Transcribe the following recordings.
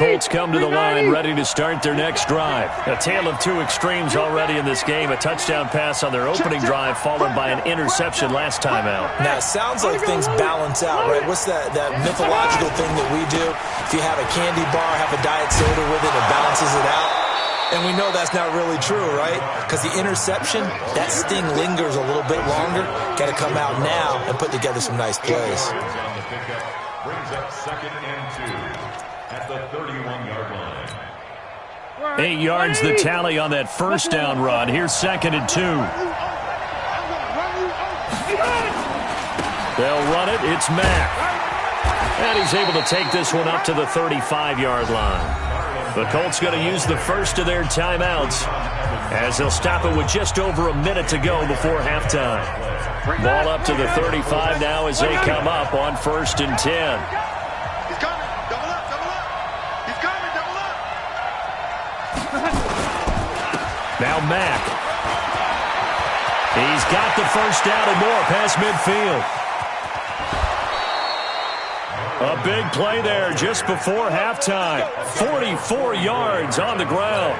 Colts come to the line, ready to start their next drive. A tale of two extremes already in this game. A touchdown pass on their opening drive, followed by an interception last time out. Now, it sounds like things balance out, right? What's that mythological thing that we do? If you have a candy bar, have a diet soda with it, it balances it out. And we know that's not really true, right? Because the interception, that sting lingers a little bit longer. Got to come out now and put together some nice plays. Brings up 2nd and 2 at the 31-yard line. 8 yards the tally on that first down run. Here's 2nd and 2. They'll run it. It's Mack. And he's able to take this one up to the 35-yard line. The Colts going to use the first of their timeouts as they'll stop it with just over a minute to go before halftime. Ball up to the 35 now as they come up on 1st and 10. He's coming. Double up, double up. He's coming, double up. Now Mack. He's got the first down and more past midfield. A big play there just before halftime. 44 yards on the ground.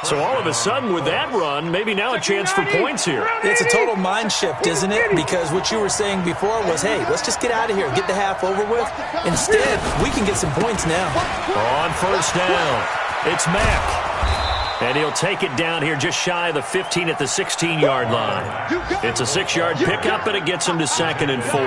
So all of a sudden with that run, maybe now a chance for points here. It's a total mind shift, isn't it? Because what you were saying before was, hey, let's just get out of here, get the half over with. Instead, we can get some points now. On 1st down, it's Mack. And he'll take it down here just shy of the 15 at the 16-yard line. It's a 6-yard pickup, and it gets him to 2nd and 4.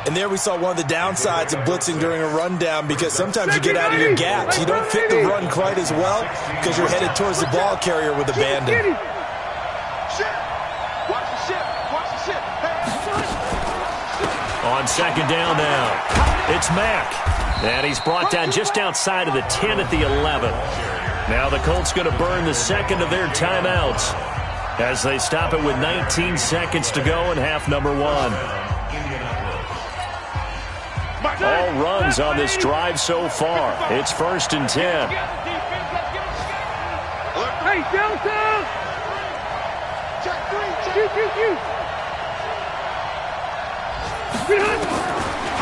And there we saw one of the downsides of blitzing during a rundown, because sometimes you get out of your gaps. You don't fit the run quite as well because you're headed towards the ball carrier with abandon. On 2nd down now, it's Mack. And he's brought down just outside of the 10 at the 11. Now the Colts going to burn the second of their timeouts as they stop it with 19 seconds to go in half number 1. All runs on this drive so far. It's 1st and 10. Hey, Delta! Check 3,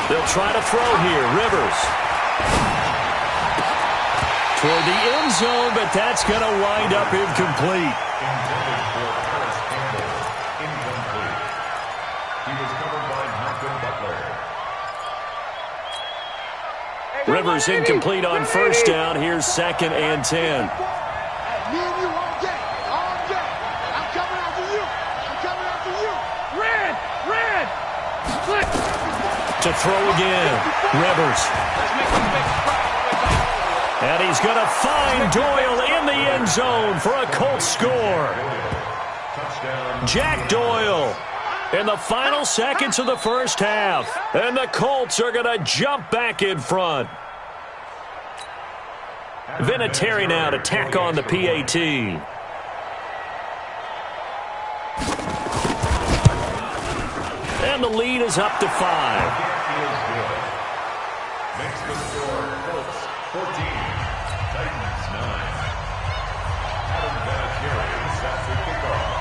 They'll try to throw here. Rivers. Toward the end zone, but that's going to wind up incomplete. Rivers incomplete on 1st down. Here's 2nd and 10. Me and you all day. All day. I'm coming after you. I'm coming after you. Red! Red! Click! To throw again. Rivers. And he's going to find Doyle in the end zone for a Colts score. Jack Doyle in the final seconds of the first half. And the Colts are going to jump back in front. Vinatieri now to tack on the PAT. And the lead is up to 5. Makes the score Colts 14, Titans 9. Adam Vinatieri sets the kickoff.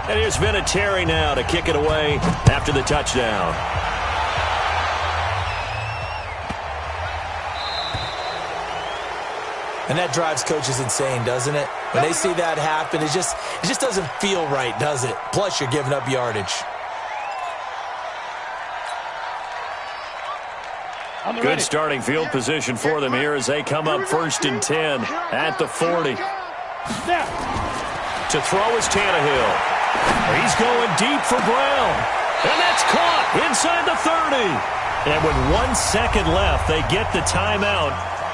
And here's Vinatieri now to kick it away after the touchdown. And that drives coaches insane, doesn't it? When they see that happen, it just doesn't feel right, does it? Plus, you're giving up yardage. Good starting field position for them here as they come up 1st and 10 at the 40. To throw is Tannehill. He's going deep for Brown. And that's caught inside the 30. And with 1 second left, they get the timeout.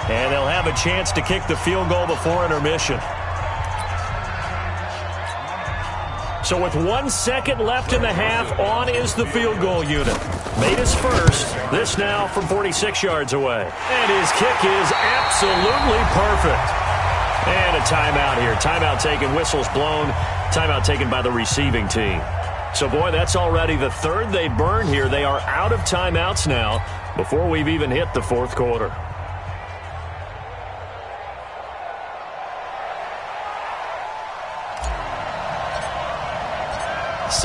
And they'll have a chance to kick the field goal before intermission. So with 1 second left in the half, on is the field goal unit. Made his first. This now from 46 yards away. And his kick is absolutely perfect. And a timeout here. Timeout taken, whistles blown. Timeout taken by the receiving team. So, boy, that's already the third they burn here. They are out of timeouts now before we've even hit the fourth quarter.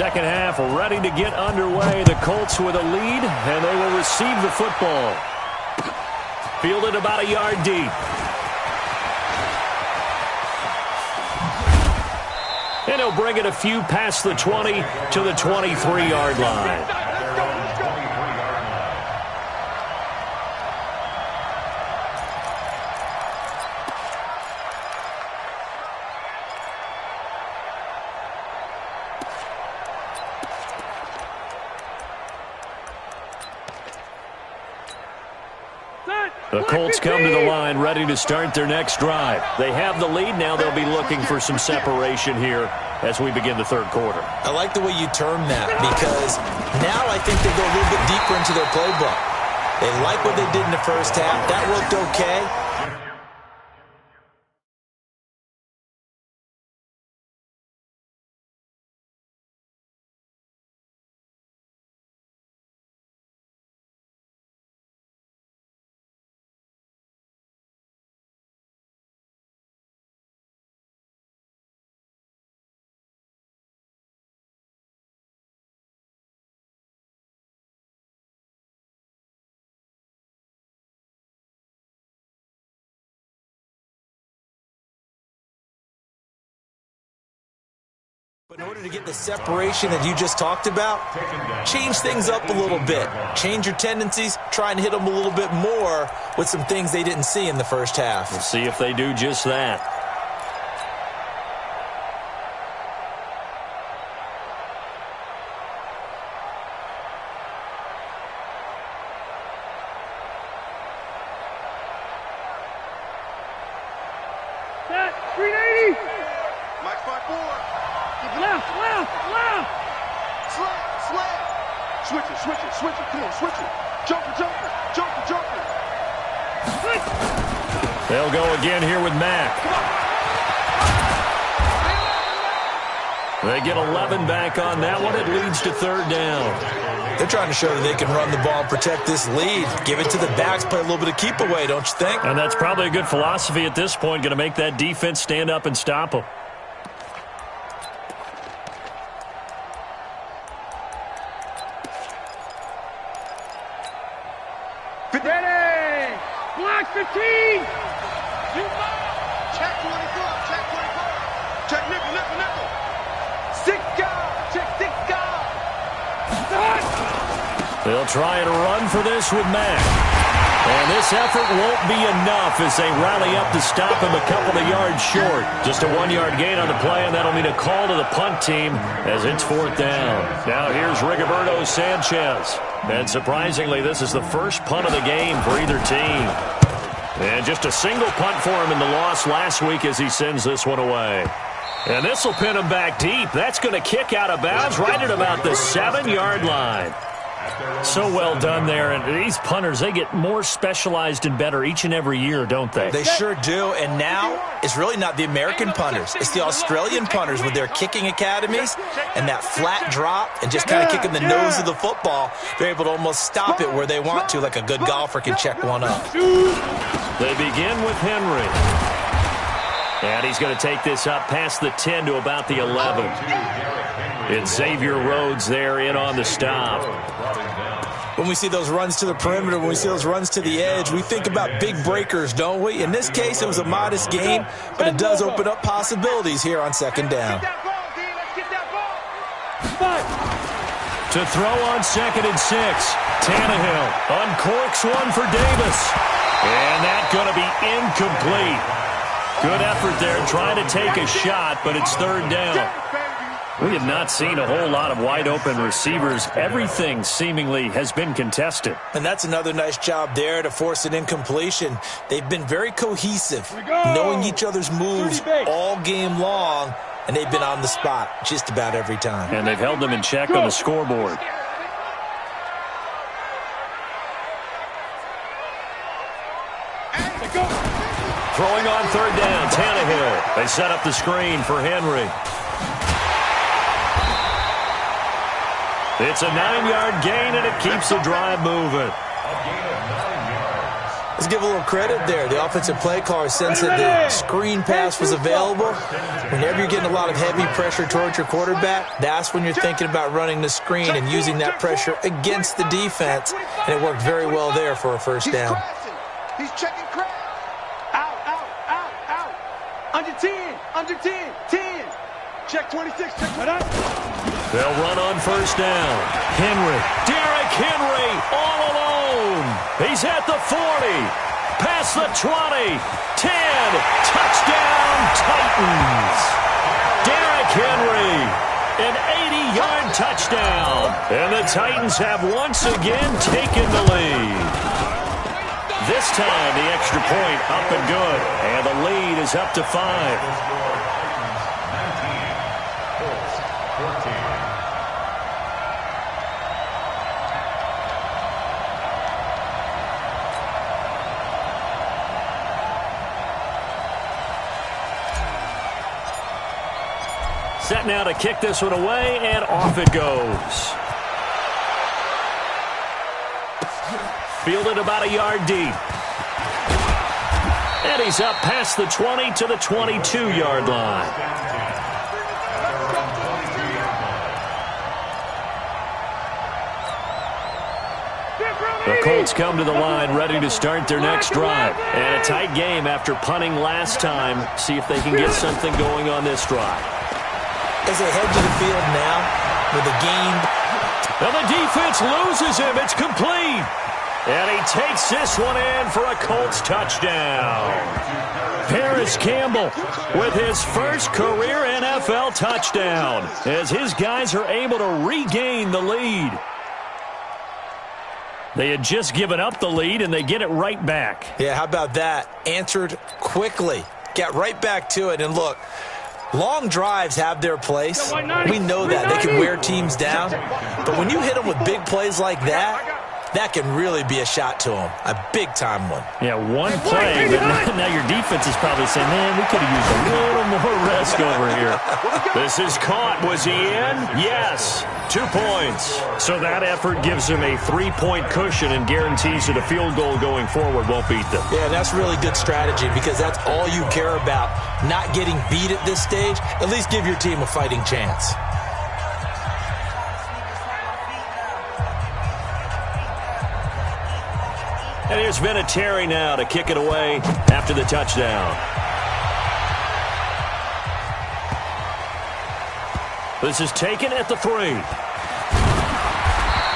second half ready to get underway. The Colts with a lead, and they will receive the football. Fielded about a yard deep. And he'll bring it a few past the 20 to the 23-yard line. The Colts come to the line ready to start their next drive. They have the lead. Now they'll be looking for some separation here as we begin the third quarter. I like the way you term that because now I think they go a little bit deeper into their playbook. They like what they did in the first half. That worked okay. But in order to get the separation that you just talked about, change things up a little bit. Change your tendencies, try and hit them a little bit more with some things they didn't see in the first half. We'll see if they do just that. Set, 380. Mike 5-4. Left. Slam. Switch it. Come on, switch it. Jumper. They'll go again here with Mack. They get 11 back on that one. It leads to third down. They're trying to show that they can run the ball and protect this lead. Give it to the backs, play a little bit of keep away, don't you think? And that's probably a good philosophy at this point. Going to make that defense stand up and stop them. Ready! Block 15! Check 24! Check nickel! 6 guard! Check 6 guard! They'll try and run for this with Mack. And this effort won't be enough as they rally up to stop him a couple of yards short. Just a 1-yard gain on the play, and that'll mean a call to the punt team as it's fourth down. Now here's Rigoberto Sanchez. And surprisingly, this is the first punt of the game for either team. And just a single punt for him in the loss last week as he sends this one away. And this will pin him back deep. That's going to kick out of bounds right at about the 7-yard line. So well done there. And these punters, they get more specialized and better each and every year, don't they? They sure do. And now it's really not the American punters. It's the Australian punters with their kicking academies and that flat drop and just kind of kicking the nose of the football. They're able to almost stop it where they want to, like a good golfer can check one up. They begin with Henry. And he's going to take this up past the 10 to about the 11. It's Xavier Rhodes there in on the stop. When we see those runs to the perimeter, when we see those runs to the edge, we think about big breakers, don't we? In this case, it was a modest gain, but it does open up possibilities here on second down. To throw on 2nd and 6. Tannehill uncorks one for Davis. And that's going to be incomplete. Good effort there trying to take a shot, but it's third down. We have not seen a whole lot of wide-open receivers. Everything seemingly has been contested. And that's another nice job there to force an incompletion. They've been very cohesive, knowing each other's moves all game long, and they've been on the spot just about every time. And they've held them in check on the scoreboard. Throwing on third down, Tannehill. They set up the screen for Henry. It's a 9-yard gain, and it keeps the drive moving. A gain of 9 yards. Let's give a little credit there. The offensive play caller sensed that the screen pass was available. Whenever you're getting a lot of heavy pressure towards your quarterback, that's when you're thinking about running the screen and using that pressure against the defense. And it worked very well there for a first down. He's checking crap. Out, out, out, out. Under 10, under 10, 10. Check 26, check 29. They'll run on first down. Henry, Derrick Henry, all alone. He's at the 40, past the 20, 10, touchdown Titans. Derrick Henry, an 80-yard touchdown. And the Titans have once again taken the lead. This time, the extra point up and good. And the lead is up to 5. Set now to kick this one away, and off it goes. Fielded about a yard deep. And he's up past the 20 to the 22-yard line. The Colts come to the line ready to start their next drive. And a tight game after punting last time. See if they can get something going on this drive. As they head to the field now with a gain. Well, the defense loses him. It's complete. And he takes this one in for a Colts touchdown. Paris Campbell with his first career NFL touchdown as his guys are able to regain the lead. They had just given up the lead, and they get it right back. Yeah, how about that? Answered quickly. Got right back to it, and look, long drives have their place. We know that. They can wear teams down. But when you hit them with big plays like that, that can really be a shot to them. A big-time one. Yeah, one play, but now your defense is probably saying, man, we could have used a little more rest over here. This is caught. Was he in? Yes. 2 points. So that effort gives him a 3-point cushion and guarantees that a field goal going forward won't beat them. Yeah, that's really good strategy because that's all you care about. Not getting beat at this stage. At least give your team a fighting chance. And here's Vinatieri now to kick it away after the touchdown. This is taken at the 3.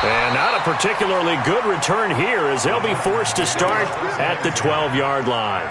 And not a particularly good return here as they'll be forced to start at the 12-yard line.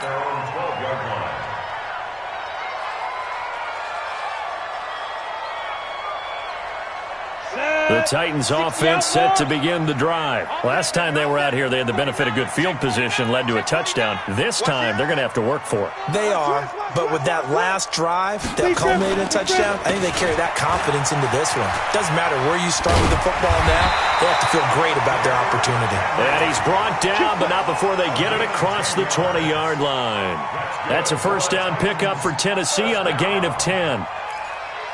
The Titans offense set to begin the drive. Last time they were out here, they had the benefit of good field position, led to a touchdown. This time, they're going to have to work for it. They are, but with that last drive that culminated in a touchdown, I think they carry that confidence into this one. Doesn't matter where you start with the football now, they have to feel great about their opportunity. And he's brought down, but not before they get it across the 20-yard line. That's a first down pickup for Tennessee on a gain of 10.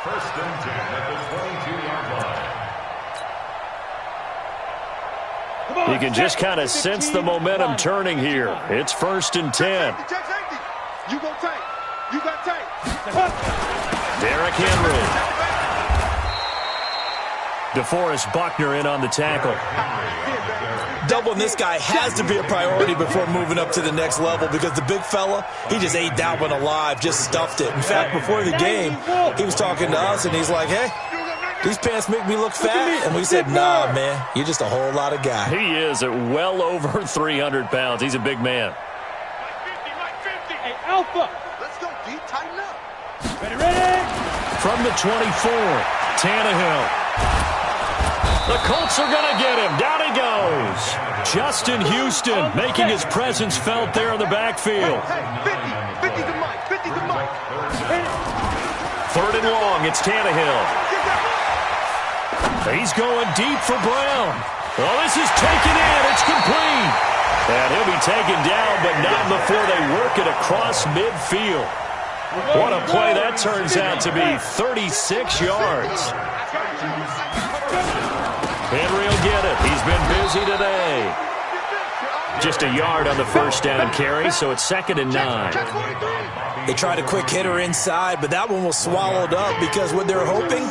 First and 10 at the 22-yard line. You can just kind of sense the momentum turning here. It's first and 10. You go tank. You got tank. Derrick Henry. DeForest Buckner in on the tackle. Doubling this guy has to be a priority before moving up to the next level because the big fella, he just ate that one alive, just stuffed it. In fact, before the game, he was talking to us, and he's like, hey, these pants make me look fat. And we said, nah, man, you're just a whole lot of guy. He is at well over 300 pounds. He's a big man. Mike 50. Hey, Alpha. Let's go, D. Tighten up. Ready? From the 24, Tannehill. The Colts are going to get him. Down he goes. Justin Houston making his presence felt there in the backfield. Hey, 50 to Mike. 50 to Mike. Third and long. It's Tannehill. He's going deep for Brown. Well, this is taken in. It's complete. And he'll be taken down, but not before they work it across midfield. What a play that turns out to be. 36 yards. Henry will get it. He's been busy today. Just a yard on the first down carry, so it's 2nd and 9. They tried a quick hitter inside, but that one was swallowed up because what they're hoping,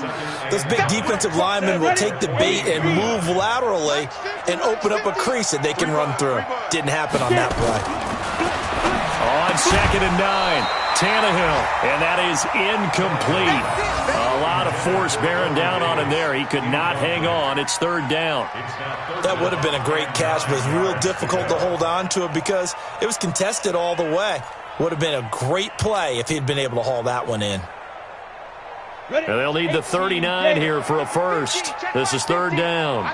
those big defensive linemen will take the bait and move laterally and open up a crease that they can run through. Didn't happen on that play. On 2nd and 9, Tannehill, and that is incomplete. A lot of force bearing down on him there. He could not hang on. It's 3rd down. That would have been a great catch, but it's real difficult to hold on to it because it was contested all the way. Would have been a great play if he'd been able to haul that one in. And they'll need the 39 here for a first. This is 3rd down.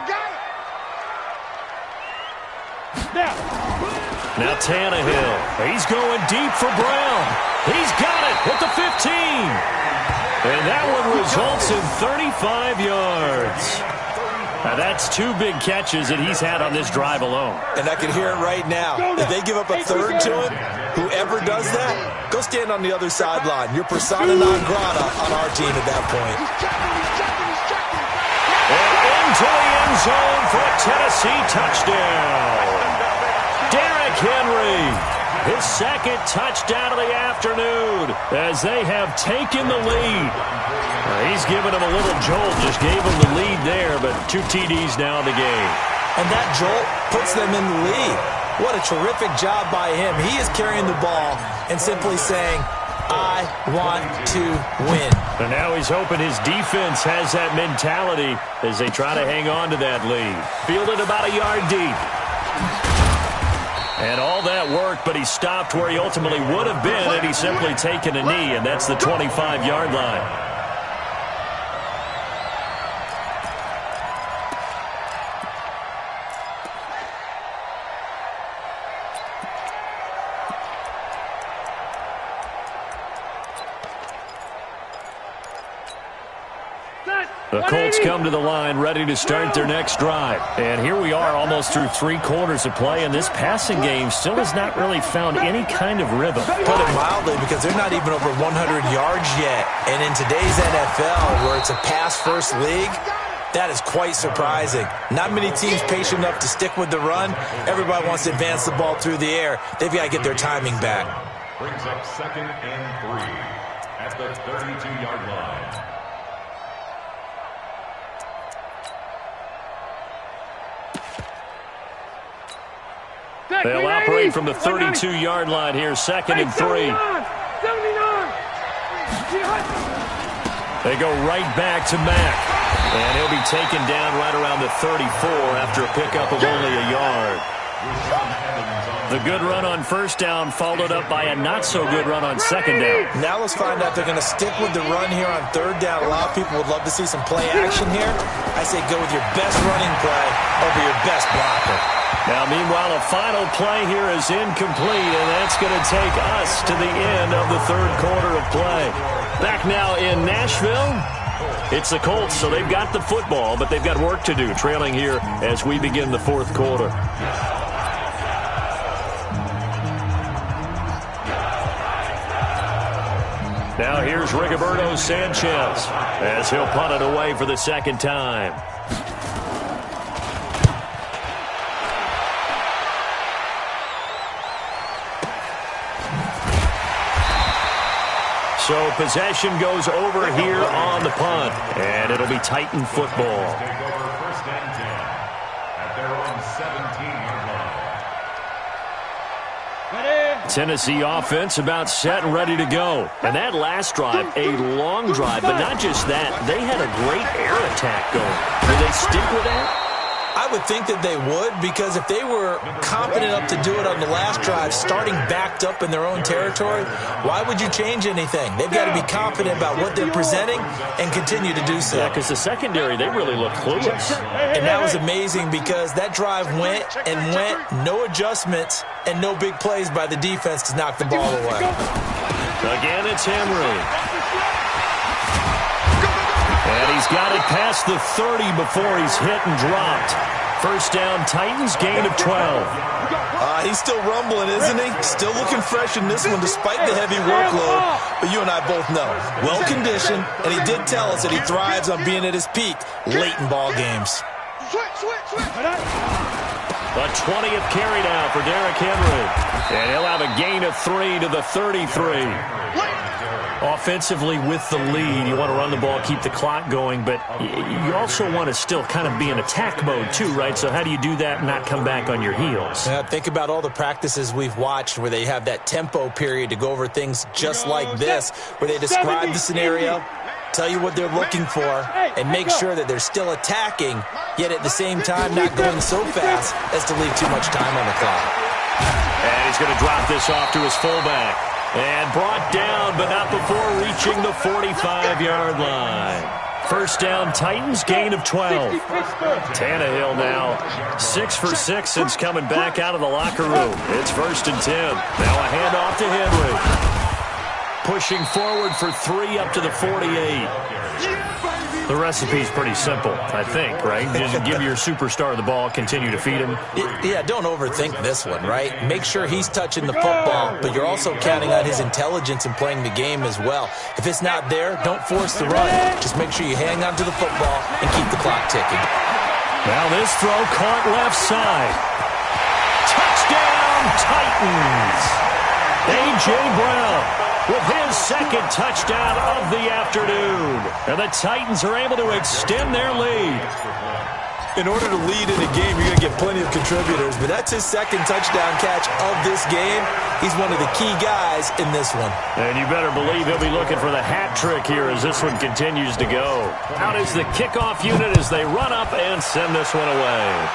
Now Tannehill. He's going deep for Brown. He's got it at the 15. And that one results in 35 yards. Now that's 2 big catches that he's had on this drive alone. And I can hear it right now. If they give up a 3rd to him, whoever does that, go stand on the other sideline. You're persona non grata on our team at that point. And into the end zone for a Tennessee touchdown. Derrick Henry, his 2nd touchdown of the afternoon as they have taken the lead. He's given him a little jolt, just gave him the lead there, but 2 TDs now in the game. And that jolt puts them in the lead. What a terrific job by him. He is carrying the ball and simply saying, I want to win. And now he's hoping his defense has that mentality as they try to hang on to that lead. Fielded about a yard deep. And all that worked, but he stopped where he ultimately would have been had he simply taken a knee, and that's the 25-yard line. The Colts come to the line ready to start their next drive. And here we are almost through 3 quarters of play, and this passing game still has not really found any kind of rhythm. Put it mildly, because they're not even over 100 yards yet. And in today's NFL, where it's a pass-first league, that is quite surprising. Not many teams patient enough to stick with the run. Everybody wants to advance the ball through the air. They've got to get their timing back. Brings up 2nd and 3 at the 32-yard line. They'll operate from the 32-yard line here, 2nd and 3. They go right back to Mack. And he'll be taken down right around the 34 after a pickup of only a yard. The good run on first down followed up by a not-so-good run on 2nd down. Now let's find out they're going to stick with the run here on 3rd down. A lot of people would love to see some play action here. I say go with your best running play over your best blocker. Now, meanwhile, a final play here is incomplete, and that's going to take us to the end of the 3rd quarter of play. Back now in Nashville, it's the Colts, so they've got the football, but they've got work to do, trailing here as we begin the 4th quarter. Now here's Rigoberto Sanchez as he'll punt it away for the 2nd time. So possession goes over here on the punt, and it'll be Titan football. Take over 1st and 10 at their own 17-yard line. Tennessee offense about set and ready to go. And that last drive, a long drive, but not just that. They had a great air attack going. Will they stick with that? I would think that they would, because if they were confident enough to do it on the last drive, starting backed up in their own territory, why would you change anything? They've got to be confident about what they're presenting and continue to do so. Yeah, because the secondary, they really look clueless. And that was amazing because that drive went and went, no adjustments and no big plays by the defense to knock the ball away. Again, it's Henry. And he's got it past the 30 before he's hit and dropped. First down, Titans, gain of 12. He's still rumbling, isn't he? Still looking fresh in this one despite the heavy workload. But you and I both know, well-conditioned, and he did tell us that he thrives on being at his peak late in ball games. A 20th carry now for Derrick Henry. And he'll have a gain of 3 to the 33. Offensively with the lead, you want to run the ball, keep the clock going, but you also want to still kind of be in attack mode too, right? So how do you do that and not come back on your heels? Yeah, think about all the practices we've watched where they have that tempo period to go over things just like this, where they describe the scenario, tell you what they're looking for, and make sure that they're still attacking, yet at the same time not going so fast as to leave too much time on the clock. And he's going to drop this off to his fullback. And brought down, but not before reaching the 45-yard line. First down, Titans, gain of 12. Tannehill now 6 for 6 since coming back out of the locker room. It's 1st and 10. Now a handoff to Henry. Pushing forward for 3 up to the 48. The recipe's pretty simple, I think, right? Just give your superstar the ball, continue to feed him. Yeah, don't overthink this one, right? Make sure he's touching the football, but you're also counting on his intelligence in playing the game as well. If it's not there, don't force the run. Just make sure you hang on to the football and keep the clock ticking. Now this throw caught left side. Touchdown, Titans! A.J. Brown with his second touchdown of the afternoon. And the Titans are able to extend their lead. In order to lead in a game, you're going to get plenty of contributors, but that's his second touchdown catch of this game. He's one of the key guys in this one. And you better believe he'll be looking for the hat trick here as this one continues to go. Out is the kickoff unit as they run up and send this one away.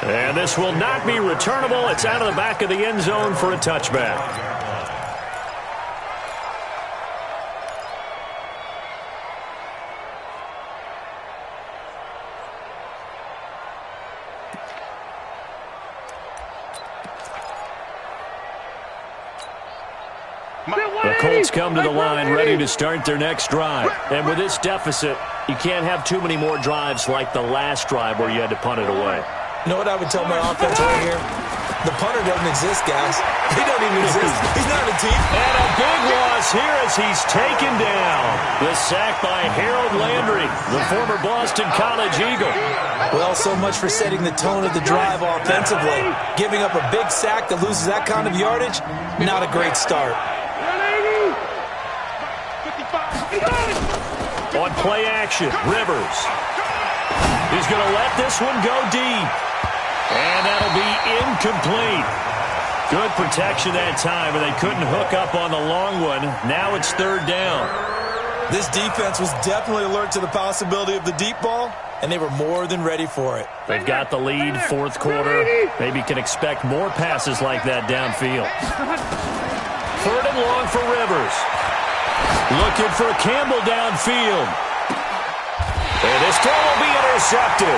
And this will not be returnable. It's out of the back of the end zone for a touchback. The Colts come to the line ready to start their next drive. And with this deficit, you can't have too many more drives like the last drive where you had to punt it away. You know what I would tell my offense right here? The punter doesn't exist, guys. He doesn't even exist. He's not a team. And a big loss here as he's taken down. The sack by Harold Landry, the former Boston College Eagle. Well, so much for setting the tone of the drive offensively. Giving up a big sack that loses that kind of yardage, not a great start. On play action, Rivers. He's going to let this one go deep. And that'll be incomplete. Good protection that time, and they couldn't hook up on the long one. Now it's 3rd down. This defense was definitely alert to the possibility of the deep ball, and they were more than ready for it. They've got the lead, 4th quarter. Maybe can expect more passes like that downfield. 3rd and long for Rivers. Looking for Campbell downfield. And this throw will be intercepted.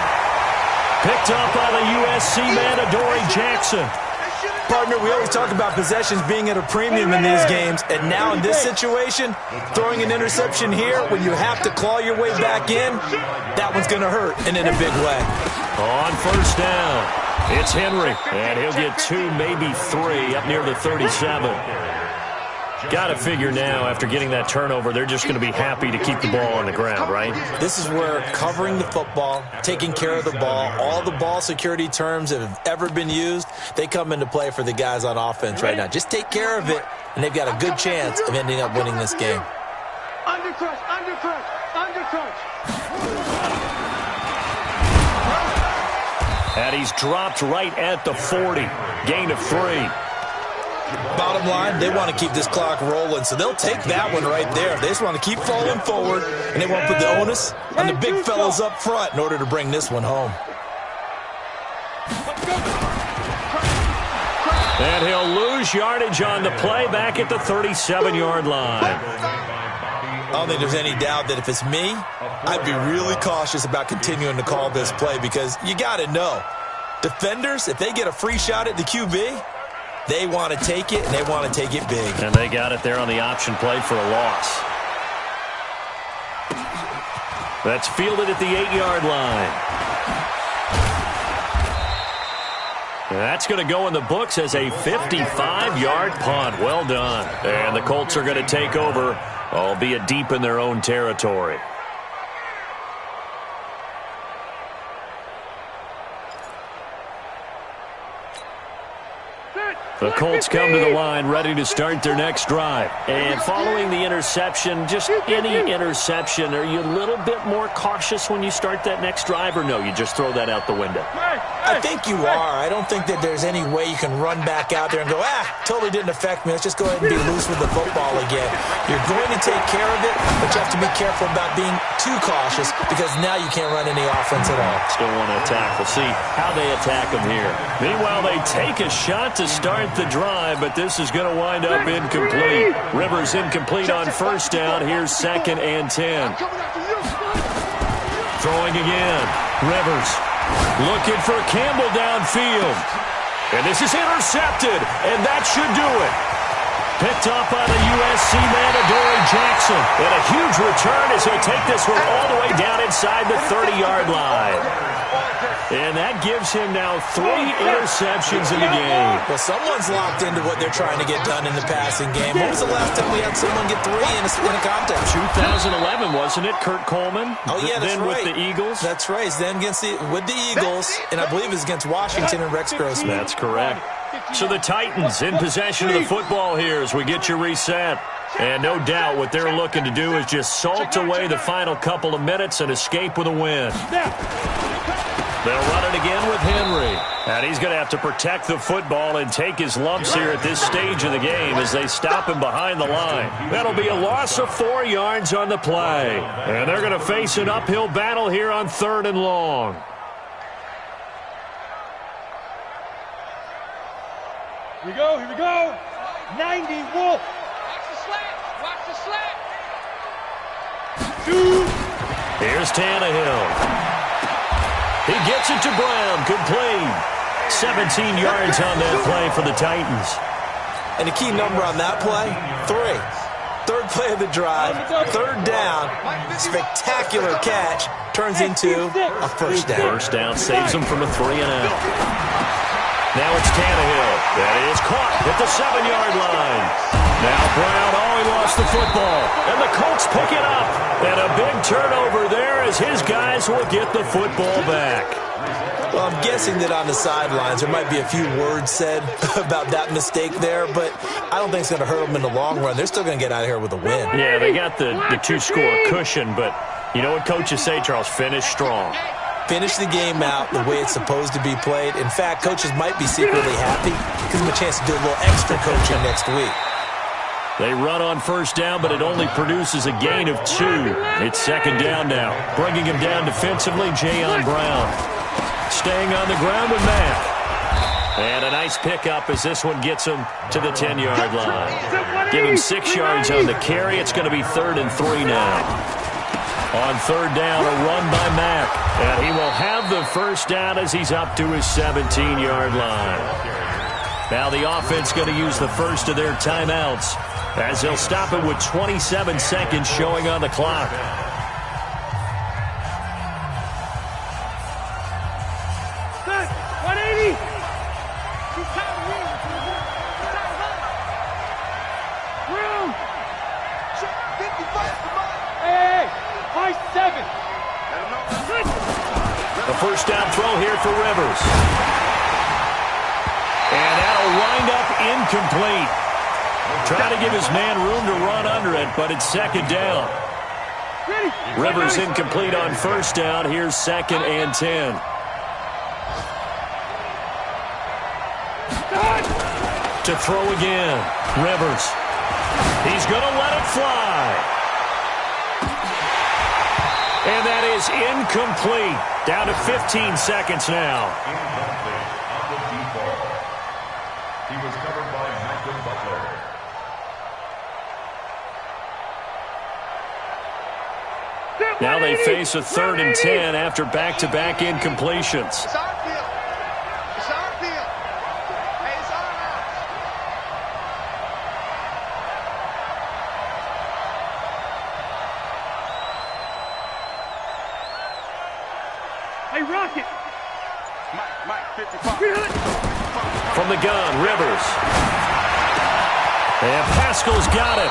Picked up by the USC man, Adoree Jackson. Partner, we always talk about possessions being at a premium in these games, and now in this situation, throwing an interception here when you have to claw your way back in, that one's going to hurt, and in a big way. On 1st down, it's Henry, and he'll get 2, maybe 3, up near the 37. Got to figure now, after getting that turnover, they're just going to be happy to keep the ball on the ground, right? This is where covering the football, taking care of the ball, all the ball security terms that have ever been used, they come into play for the guys on offense right now. Just take care of it, and they've got a good chance of ending up winning this game. Undercrush, undercrush, undercrush. And he's dropped right at the 40. Gain of 3. Bottom line, they want to keep this clock rolling, so they'll take that one right there. They just want to keep falling forward, and they want to put the onus on the big fellas up front in order to bring this one home. And he'll lose yardage on the play back at the 37-yard line. I don't think there's any doubt that if it's me, I'd be really cautious about continuing to call this play because you got to know, defenders, if they get a free shot at the QB, they want to take it, and they want to take it big. And they got it there on the option play for a loss. That's fielded at the 8-yard line. That's going to go in the books as a 55-yard punt. Well done. And the Colts are going to take over, albeit deep in their own territory. The Colts come to the line ready to start their next drive. And following the interception, just any interception, are you a little bit more cautious when you start that next drive, or no, you just throw that out the window? I think you are. I don't think that there's any way you can run back out there and go, totally didn't affect me. Let's just go ahead and be loose with the football again. You're going to take care of it, but you have to be careful about being too cautious because now you can't run any offense at all. Still want to attack. We'll see how they attack them here. Meanwhile, they take a shot to start the drive, but this is going to wind up incomplete. Rivers incomplete on first down. Here's 2nd and 10. Throwing again. Rivers looking for Campbell downfield. And this is intercepted, and that should do it. Picked up by the USC man, Adoree Jackson. And a huge return as he'll take this one all the way down inside the 30-yard line. And that gives him now 3 interceptions in the game. Well, someone's locked into what they're trying to get done in the passing game. When was the last time we had someone get 3 in a contest? 2011, wasn't it? Kurt Coleman? Oh, yeah, that's then right. With the Eagles? That's right. Then with the Eagles, and I believe it's against Washington and Rex Grossman. That's correct. So the Titans in possession of the football here as we get you reset. And no doubt what they're looking to do is just salt away the final couple of minutes and escape with a win. They'll run it again with Henry. And he's going to have to protect the football and take his lumps here at this stage of the game as they stop him behind the line. That'll be a loss of 4 yards on the play. And they're going to face an uphill battle here on 3rd and long. Here we go. 90 Wolf. Watch the slant. 2. Here's Tannehill. He gets it to Brown, complete. 17 yards on that play for the Titans. And the key number on that play, 3. 3rd play of the drive, 3rd down, spectacular catch, turns into a first down. First down saves them from a 3-and-out. Now it's Tannehill. That is caught at the 7-yard line. Now Brown, he lost the football. And the Colts pick it up. And a big turnover there as his guys will get the football back. Well, I'm guessing that on the sidelines there might be a few words said about that mistake there, but I don't think it's going to hurt them in the long run. They're still going to get out of here with a win. Yeah, they got the 2-score cushion, but you know what coaches say, Charles? Finish strong. Finish the game out the way it's supposed to be played. In fact, coaches might be secretly happy. Gives them a chance to do a little extra coaching next week. They run on first down, but it only produces a gain of 2. It's 2nd down now. Bringing him down defensively, Jayon Brown. Staying on the ground with Mack. And a nice pickup as this one gets him to the 10-yard line. Give him 6 yards on the carry. It's going to be 3rd and 3 now. On 3rd down, a run by Mack. And he will have the first down as he's up to his 17-yard line. Now the offense going to use the first of their timeouts as they'll stop it with 27 seconds showing on the clock. Set. 180. Room. 55. Hey, high 7. A first down throw here for Rivers. And that'll wind up incomplete. Trying to give his man room to run under it, but it's 2nd down. Rivers incomplete on first down. Here's 2nd and 10. To throw again. Rivers. He's going to let it fly. And that is incomplete. Down to 15 seconds now. He was covered by Malcolm Butler. Now they face a 3rd and 10 after back-to-back incompletions. It's our field. It's our field. Hey, it's our house. Hey, Rocket. Mike, 55. From the gun, Rivers. And Pascal's got it.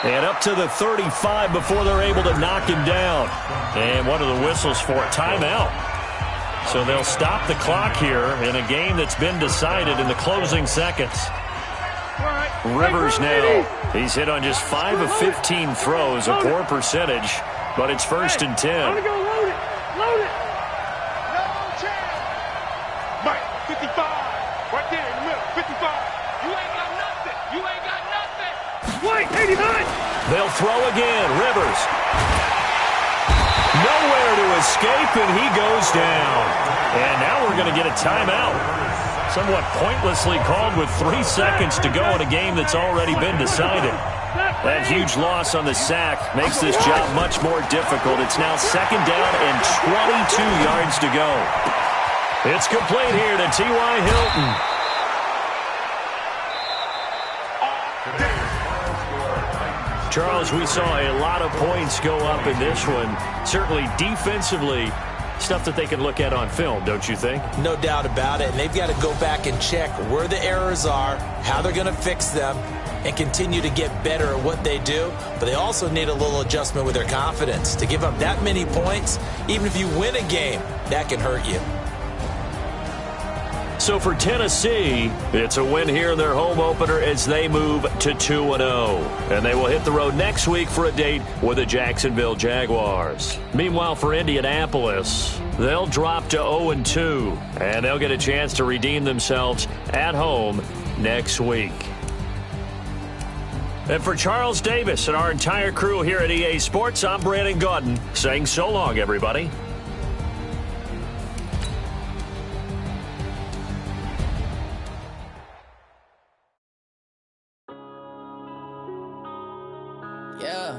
And up to the 35 before they're able to knock him down. And what are the whistles for? Timeout. So they'll stop the clock here in a game that's been decided in the closing seconds. Rivers now. He's hit on just 5 of 15 throws, a poor percentage, but it's 1st and 10. I'm gonna go load it. Load it. No chance. Mike, 55. Right there in the middle. 55. You ain't got nothing. You ain't got nothing. White, 89. They'll throw again. Rivers. Nowhere to escape, and he goes down. And now we're going to get a timeout. Somewhat pointlessly called with 3 seconds to go in a game that's already been decided. That huge loss on the sack makes this job much more difficult. It's now 2nd down and 22 yards to go. It's complete here to T.Y. Hilton. Charles, we saw a lot of points go up in this one. Certainly defensively, stuff that they can look at on film, don't you think? No doubt about it. And they've got to go back and check where the errors are, how they're going to fix them, and continue to get better at what they do. But they also need a little adjustment with their confidence. To give up that many points, even if you win a game, that can hurt you. So for Tennessee, it's a win here in their home opener as they move to 2-0. And they will hit the road next week for a date with the Jacksonville Jaguars. Meanwhile, for Indianapolis, they'll drop to 0-2. And they'll get a chance to redeem themselves at home next week. And for Charles Davis and our entire crew here at EA Sports, I'm Brandon Gaudin saying so long, everybody. Yeah.